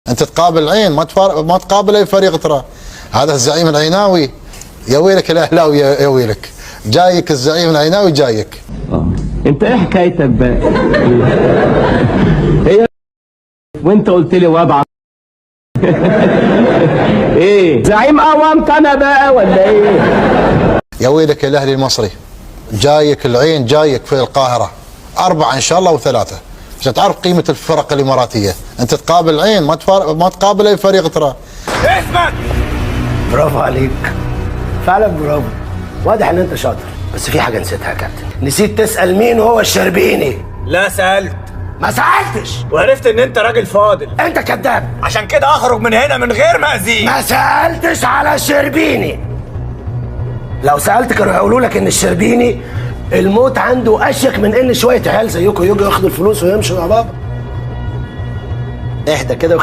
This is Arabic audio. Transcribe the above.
انت تقابل العين ما تقابل اي فريق ترى. هذا الزعيم العيناوي، يا ويلك الاهلاوي يا ويلك، جايك الزعيم العيناوي جايك. انت ايه حكايتك بقى؟ هي وانت قلت لي وضعك ايه؟ زعيم قومت انا بقى ولا ايه؟ يا ويلك يا الاهلي المصري، جايك العين، جايك في القاهره 4 ان شاء الله و3 عشان تعرف قيمه الفرق الاماراتيه. انت تقابل العين ما تقابل اي فريق ترى. اسمك. برافو عليك، فعلا برافو، واضح ان انت شاطر. بس في حاجه نسيتها يا كابتن، نسيت تسال مين هو الشربيني. لا سألت. ما سالتش. وعرفت ان انت راجل فاضل. انت كذاب. عشان كده اخرج من هنا من غير ما اذيك. ما سالتش على الشربيني. لو سالت كانوا هيقولوا لك ان الشربيني الموت عنده اشيك من ان شويه عيال زيكم يجوا ياخدوا الفلوس ويمشوا مع بابا. اهدى كده